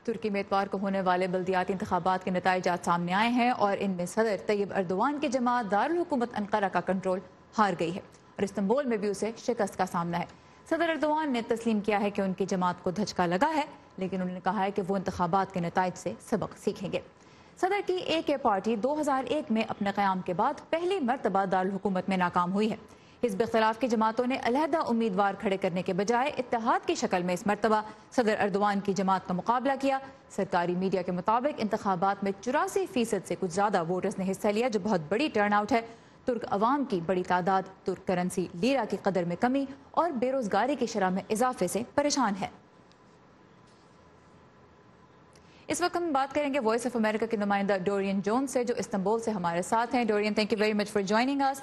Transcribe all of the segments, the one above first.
ترکی میں اتوار کو ہونے والے بلدیاتی انتخابات کے نتائج آج سامنے آئے ہیں اور ان میں صدر طیب اردوان کی جماعت دارالحکومت انقرہ کا کنٹرول ہار گئی ہے اور استنبول میں بھی اسے شکست کا سامنا ہے۔ صدر اردوان نے تسلیم کیا ہے کہ ان کی جماعت کو دھچکا لگا ہے، لیکن انہوں نے کہا ہے کہ وہ انتخابات کے نتائج سے سبق سیکھیں گے۔ صدر کی AK پارٹی 2001 میں اپنے قیام کے بعد پہلی مرتبہ دارالحکومت میں ناکام ہوئی ہے۔ حزب اختلاف کی جماعتوں نے علیحدہ امیدوار کھڑے کرنے کے بجائے اتحاد کی شکل میں اس مرتبہ صدر اردوان کی جماعت کا مقابلہ کیا۔ سرکاری میڈیا کے مطابق انتخابات میں 84% سے کچھ زیادہ ووٹرز نے حصہ لیا، جو بہت بڑی ٹرن آؤٹ ہے۔ ترک عوام کی بڑی تعداد ترک کرنسی لیرا کی قدر میں کمی اور بے روزگاری کی شرح میں اضافے سے پریشان ہے۔ اس وقت ہم بات کریں گے وائس آف امریکہ کے نمائندہ ڈورین جونز سے، جو استنبول سے ہمارے ساتھ ہیں۔ ڈورین، thank you very much for joining us.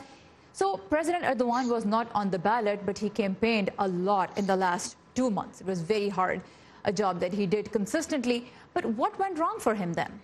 So, President Erdogan was not on the ballot, but he campaigned a lot in the last 2 months. It was very hard, a job that he did consistently. But what went wrong for him then?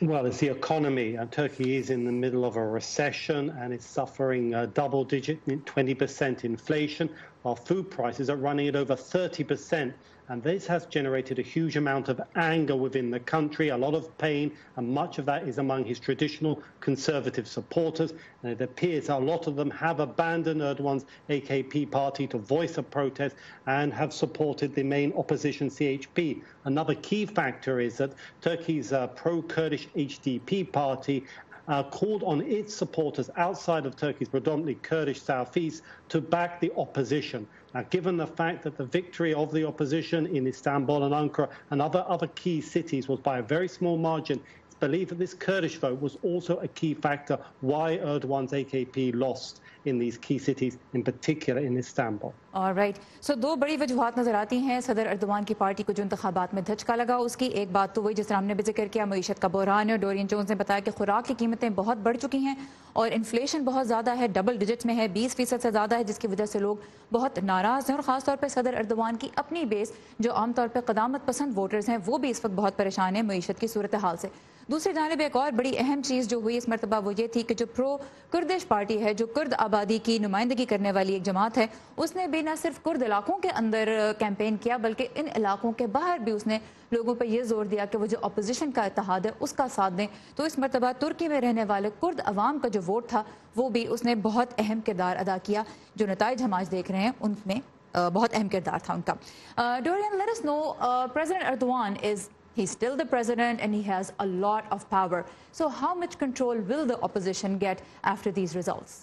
Well, it's the economy. Turkey is in the middle of a recession and it's suffering double-digit 20% inflation, while food prices are running at over 30%. And this has generated a huge amount of anger within the country, a lot of pain, and much of that is among his traditional conservative supporters. And it appears a lot of them have abandoned Erdogan's AKP party to voice a protest and have supported the main opposition CHP. Another key factor is that Turkey's pro-Kurdish HDP party called on its supporters outside of Turkey's predominantly Kurdish southeast to back the opposition. Now, given the fact that the victory of the opposition in Istanbul and Ankara and other key cities was by a very small margin, it's believed that this Kurdish vote was also a key factor why Erdogan's AKP lost in these key cities, in particular in Istanbul. All right. So دو بڑی وجوہات نظر آتی ہیں صدر اردوان کی party کو جو انتخابات میں دھچکا لگا اس کی۔ ایک بات تو وہی جس طرح ہم نے بھی ذکر کیا، معیشت کا بحران ہے۔ ڈورین جونز نے بتایا کہ خوراک کی قیمتیں بہت بڑھ چکی ہیں اور انفلیشن بہت زیادہ ہے، ڈبل ڈیجٹس میں ہے، 20% سے زیادہ ہے، جس کی وجہ سے لوگ بہت ناراض ہیں اور خاص طور پہ صدر اردوان کی اپنی بیس جو عام طور پہ قدامت پسند ووٹرز ہیں وہ بھی اس وقت بہت پریشان ہیں معیشت کی صورتحال سے۔ دوسری جانب ایک اور بڑی اہم چیز جو ہوئی اس مرتبہ وہ یہ تھی کہ جو پرو کردش پارٹی ہے، جو کرد آبادی کی نمائندگی کرنے والی ایک جماعت ہے، اس نے بھی نہ صرف کرد علاقوں کے اندر کیمپین کیا بلکہ ان علاقوں کے باہر بھی اس نے لوگوں پہ یہ زور دیا کہ وہ جو اپوزیشن کا اتحاد ہے اس کا ساتھ دیں۔ تو اس مرتبہ ترکی میں رہنے والے کرد عوام کا جو ووٹ تھا وہ بھی اس نے بہت اہم کردار ادا کیا۔ جو نتائج ہم آج دیکھ رہے ہیں ان میں بہت اہم کردار تھا ان کا۔ Dorian, let us know, President Erdogan he's still the president and he has a lot of power. So how much control will the opposition get after these results?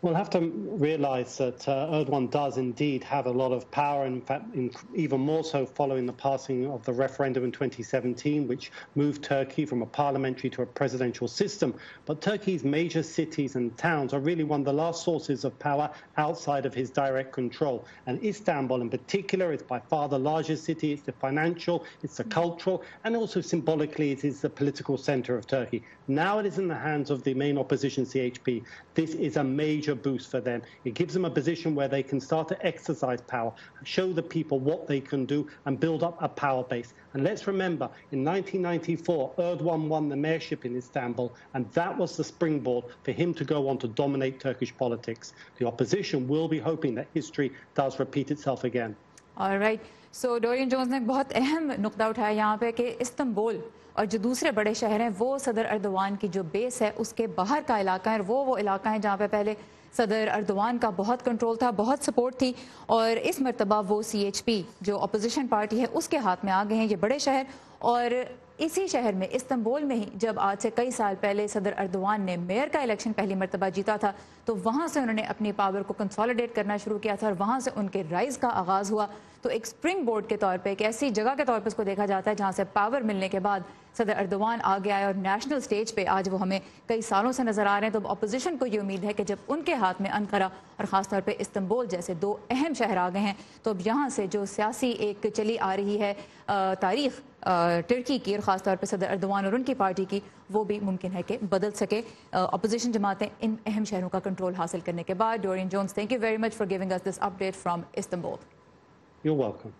We'll have to realize that Erdogan does indeed have a lot of power, in fact, even more so following the passing of the referendum in 2017, which moved Turkey from a parliamentary to a presidential system. But Turkey's major cities and towns are really one of the last sources of power outside of his direct control. And Istanbul in particular is by far the largest city. It's the financial, it's the cultural, and also symbolically it is the political center of Turkey. Now it is in the hands of the main opposition CHP. This is a major boost for them. It gives them a position where they can start to exercise power, show the people what they can do and build up a power base. And let's remember, in 1994, Erdogan won the mayorship in Istanbul, and that was the springboard for him to go on to dominate Turkish politics. The opposition will be hoping that history does repeat itself again. All right. So Dorian Jones نے بہت اہم نقطہ اٹھایا یہاں پہ کہ Istanbul اور جو دوسرے بڑے شہر ہیں وہ صدر اردوان کی جو بیس ہے اس کے باہر کا علاقہ ہے، وہ علاقہ ہیں جہاں پہ پہلے صدر اردوان کا بہت کنٹرول تھا، بہت سپورٹ تھی، اور اس مرتبہ وہ CHP جو اپوزیشن پارٹی ہے اس کے ہاتھ میں آ گئے ہیں یہ بڑے شہر۔ اور اسی شہر میں استنبول میں ہی جب آج سے کئی سال پہلے صدر اردوان نے میئر کا الیکشن پہلی مرتبہ جیتا تھا تو وہاں سے انہوں نے اپنی پاور کو کنسالیڈیٹ کرنا شروع کیا تھا اور وہاں سے ان کے رائز کا آغاز ہوا۔ تو ایک سپرنگ بورڈ کے طور پہ ایک ایسی جگہ کے طور پہ اس کو دیکھا جاتا ہے جہاں سے پاور ملنے کے بعد صدر اردوان آگے آئے اور نیشنل سٹیج پہ آج وہ ہمیں کئی سالوں سے نظر آ رہے ہیں۔ تو اپوزیشن کو یہ امید ہے کہ جب ان کے ہاتھ میں انقرہ اور خاص طور پہ استنبول جیسے دو اہم شہر آ گئے ہیں تو اب یہاں سے جو سیاسی ایک چلی آ رہی ہے تاریخ ترکی کی اور خاص طور پہ صدر اردوان اور ان کی پارٹی کی، وہ بھی ممکن ہے کہ بدل سکے اپوزیشن جماعتیں ان اہم شہروں کا کنٹرول حاصل کرنے کے بعد۔ ڈورین Jones, thank you very much for giving us this update from Istanbul. You're welcome.